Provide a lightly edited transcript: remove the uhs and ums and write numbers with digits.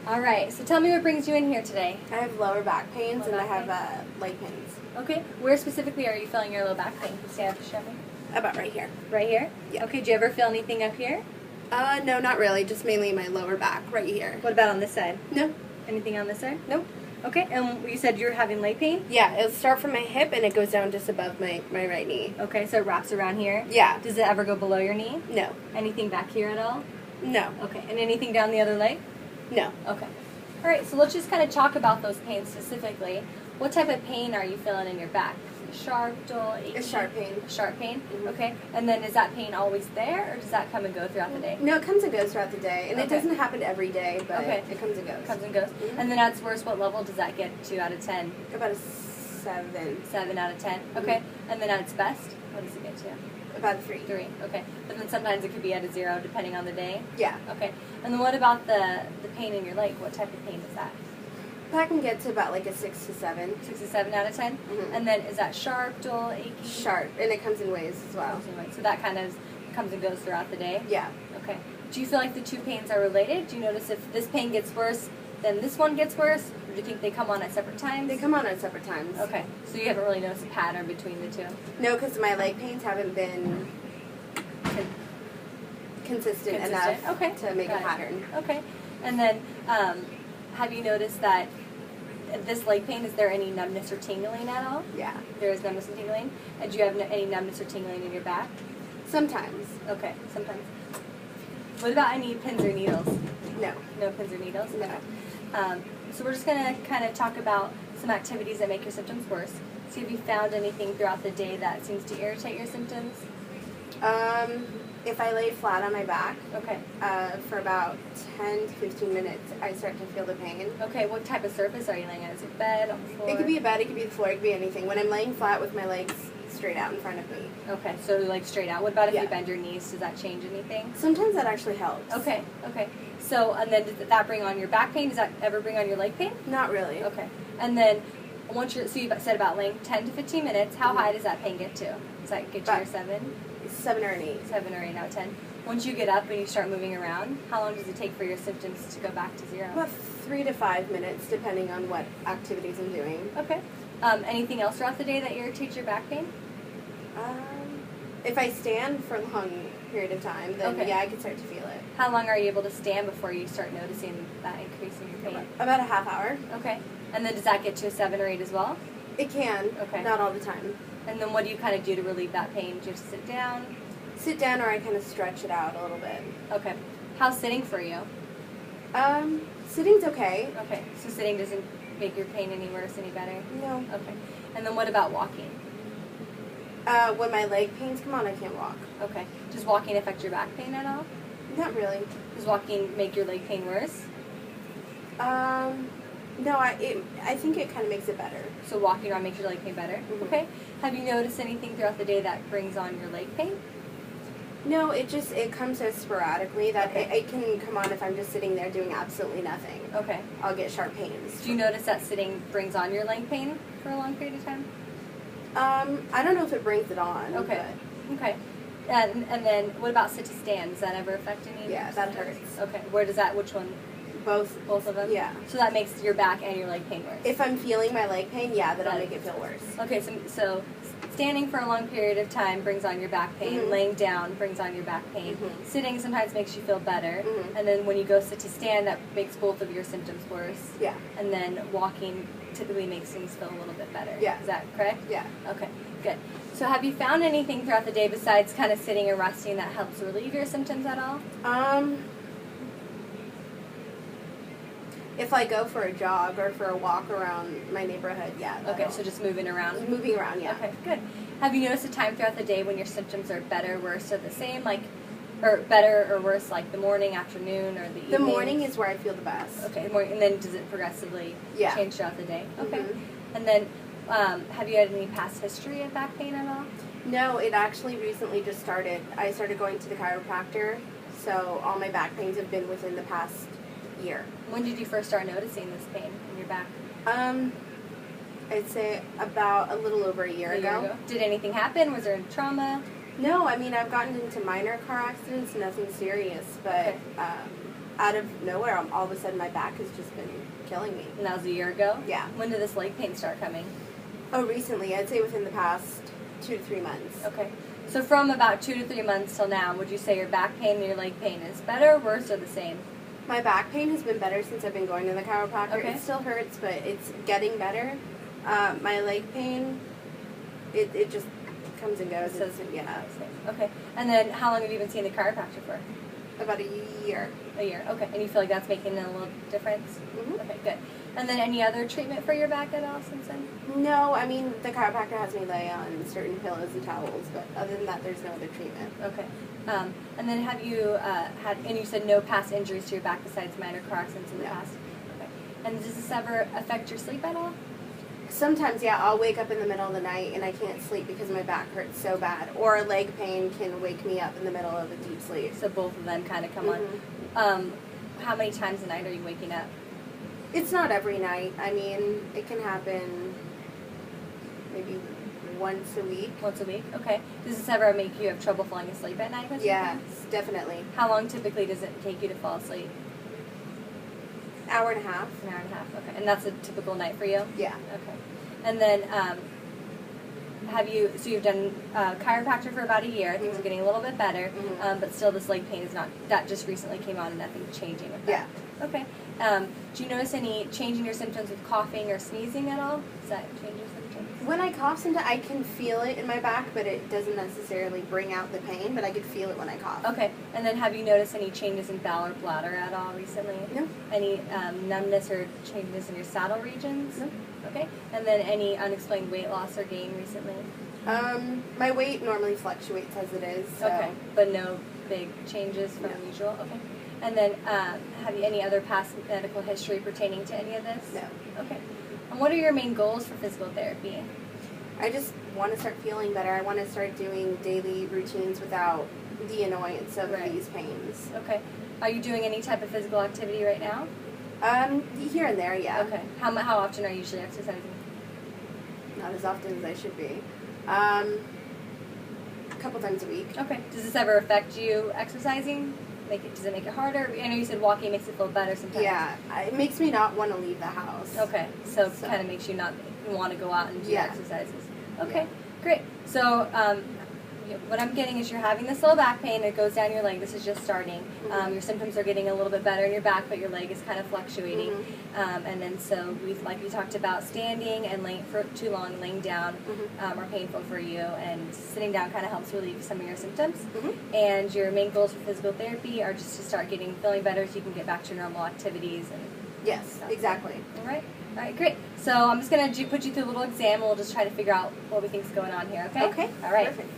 All right, so tell me what brings you in here today. I have lower back pains Lower and I back have leg pains. Okay, where specifically are you feeling your low back pain? Stand up and show me. About right here. Right here? Yeah. Okay, do you ever feel anything up here? No, not really. Just mainly my lower back right here. What about on this side? No. Anything on this side? Nope. Okay, and you said you're having leg pain? Yeah, it'll start from my hip and it goes down just above my right knee. Okay, so it wraps around here? Yeah. Does it ever go below your knee? No. Anything back here at all? No. Okay, and anything down the other leg? No. Okay. All right, so let's just kind of talk about those pains specifically. What type of pain are you feeling in your back? Sharp, dull, achy? It's sharp pain. Sharp pain? Mhm. Okay. And then is that pain always there, or does that come and go throughout the day? No, it comes and goes throughout the day. And Okay. it doesn't happen every day, but Okay. it comes and goes. Comes and goes. Mhm. And then at its worst, what level does that get to out of 10? About a 7. 7 out of 10. Okay. And then at its best, what does it get to? About a 3. 3. Okay. But then sometimes it could be at a 0 depending on the day. Yeah. Okay. And then what about the pain in your leg? What type of pain is that? That can get to about like a 6 to 7. 6 to 7 out of 10? Mhm. And then is that sharp, dull, achy? Sharp. And it comes in waves as well. So that kind of comes and goes throughout the day? Yeah. Okay. Do you feel like the two pains are related? Do you notice if this pain gets worse, then this one gets worse? Or do you think they come on at separate times? They come on at separate times. Okay. So you haven't really noticed a pattern between the two? No, because my leg pains haven't been consistent enough Okay. to make a Got it. pattern. Okay. And then have you noticed that this leg pain, is there any numbness or tingling at all? Yeah. There is numbness and tingling? And do you have any numbness or tingling in your back? Sometimes. Okay, sometimes. What about any pins or needles? No. No pins or needles? No. So we're just going to kind of talk about some activities that make your symptoms worse. See if you found anything throughout the day that seems to irritate your symptoms. If I lay flat on my back Okay. for about 10 to 15 minutes, I start to feel the pain. Okay, what type of surface are you laying on? Is it bed, on the floor? It could be a bed, it could be the floor, it could be anything. When I'm laying flat with my legs straight out in front of me. Okay, so like straight out. What about if Yeah. you bend your knees? Does that change anything? Sometimes that actually helps. Okay, okay. So, and then does that bring on your back pain? Does that ever bring on your leg pain? Not really. Okay. And then once you're, so you said about laying 10 to 15 minutes, how Mhm. high does that pain get to? Does that get you About your 7? 7 or an 8. 7 or 8 out of 10. Once you get up and you start moving around, how long does it take for your symptoms to go back to 0? About 3 to 5 minutes, depending on what activities I'm doing. Okay. Anything else throughout the day that irritates your back pain? If I stand for a long period of time, then Okay. yeah, I can start to feel it. How long are you able to stand before you start noticing that increase in your pain? About a half hour. Okay. And then does that get to a 7 or 8 as well? It can. Okay. Not all the time. And then what do you kind of do to relieve that pain? Do you just sit down? Sit down or I kind of stretch it out a little bit. Okay. How's sitting for you? Sitting's okay. Okay. So sitting doesn't make your pain any worse, any better? No. Okay. And then what about walking? When my leg pains come on, I can't walk. Okay. Does walking affect your back pain at all? Not really. Does walking make your leg pain worse? No, I think it kind of makes it better. So walking around makes your leg pain better? Mhm. Okay. Have you noticed anything throughout the day that brings on your leg pain? No, it comes so sporadically that Okay. it can come on if I'm just sitting there doing absolutely nothing. Okay. I'll get sharp pains. Do you notice that sitting brings on your leg pain for a long period of time? I don't know if it brings it on. Okay. Okay. And then what about sit to stand? Does that ever affect any? Yeah, that symptoms? hurts. Okay. Where does that? Which one? But Both of them? Yeah. So that makes your back and your leg pain worse? if I'm feeling my leg pain, yeah, that'll Got make it feel worse. Okay, so standing for a long period of time brings on your back pain. Mhm. Laying down brings on your back pain. Mhm. Sitting sometimes makes you feel better. Mhm. And then when you go sit to stand, that makes both of your symptoms worse. Yeah. And then walking typically makes things feel a little bit better. Yeah. Is that correct? Yeah. Okay, good. So have you found anything throughout the day besides kind of sitting and resting that helps relieve your symptoms at all? If I go for a jog or for a walk around my neighborhood, yeah. Okay, that'll- so just moving around. moving around, yeah. Okay, good. Have you noticed a time throughout the day when your symptoms are better, worse, or the same? Like, or better or worse, like the morning, afternoon, or the evening? The morning is where I feel the best. Okay, morning, and then does it progressively Yeah. change throughout the day? Okay. Mhm. And then, have you had any past history of back pain at all? No, it actually recently just started. I started going to the chiropractor, so all my back pains have been within the past year. When did you first start noticing this pain in your back? I'd say about a little over a year ago. Did anything happen? Was there trauma? No, I mean, I've gotten into minor car accidents, nothing serious, but Okay. out of nowhere, all of a sudden my back has just been killing me. And that was a year ago? Yeah. When did this leg pain start coming? Oh, recently. I'd say within the past 2 to 3 months. Okay. So from about 2 to 3 months till now, would you say your back pain and your leg pain is better, worse, or the same? My back pain has been better since I've been going to the chiropractor. Okay. It still hurts, but it's getting better. My leg pain, it just comes and goes. So Yeah. Okay. And then how long have you been seeing the chiropractor for? About a year. A year. Okay. And you feel like that's making a little difference? Mhm. Okay, good. And then any other treatment for your back at all since then? No, I mean, the chiropractor has me lay on certain pillows and towels, but other than that, there's no other treatment. Okay. And then have you had, and you said no past injuries to your back besides minor car accidents in the No. past? Okay. And does this ever affect your sleep at all? Sometimes, yeah, I'll wake up in the middle of the night and I can't sleep because my back hurts so bad. Or leg pain can wake me up in the middle of a deep sleep. So both of them kind of come Mhm. on. How many times a night are you waking up? It's not every night. I mean, it can happen maybe once a week. Once a week? Okay. Does this ever make you have trouble falling asleep at night? Yes, definitely. How long typically does it take you to fall asleep? Hour and a half. An hour and a half. Okay. And that's a typical night for you? Yeah. Okay. And then so you've done chiropractor for about a year. Things are Mhm. getting a little bit better, Mhm. but still this leg pain is not, that just recently came on and nothing's changing with that. Yeah. Okay. Do you notice any change in your symptoms with coughing or sneezing at all? Does that change your symptoms? When I cough, sometimes I can feel it in my back, but it doesn't necessarily bring out the pain, but I could feel it when I cough. Okay. And then have you noticed any changes in bowel or bladder at all recently? No. Any numbness or changes in your saddle regions? No. Okay. And then any unexplained weight loss or gain recently? My weight normally fluctuates as it is. So. Okay. But no big changes from No. usual? Okay. And then have you any other past medical history pertaining to any of this? No. Okay. And what are your main goals for physical therapy? I just want to start feeling better. I want to start doing daily routines without the annoyance of Right. these pains. Okay. Are you doing any type of physical activity right now? Here and there, yeah. Okay. How often are you usually exercising? Not as often as I should be. A couple times a week. Okay. Does this ever affect you exercising? Does it make it harder? I know you said walking makes it feel better sometimes. Yeah, it makes me not want to leave the house. Okay. So So- kind of makes you not want to go out and do Yeah. exercises. Okay. Yeah. Great. So what I'm getting is you're having this low back pain. It goes down your leg. This is just starting. Mhm. Your symptoms are getting a little bit better in your back, but your leg is kind of fluctuating. Mhm. And then so like we talked about, standing and laying for too long, laying down Mhm. are painful for you, and sitting down kind of helps relieve some of your symptoms. Mhm. And your main goals for physical therapy are just to start feeling better so you can get back to your normal activities and Yes, stuff. exactly. All right. All right, great. So I'm just going to put you through a little exam, and we'll just try to figure out what we think is going on here, okay? Okay, All right. perfect.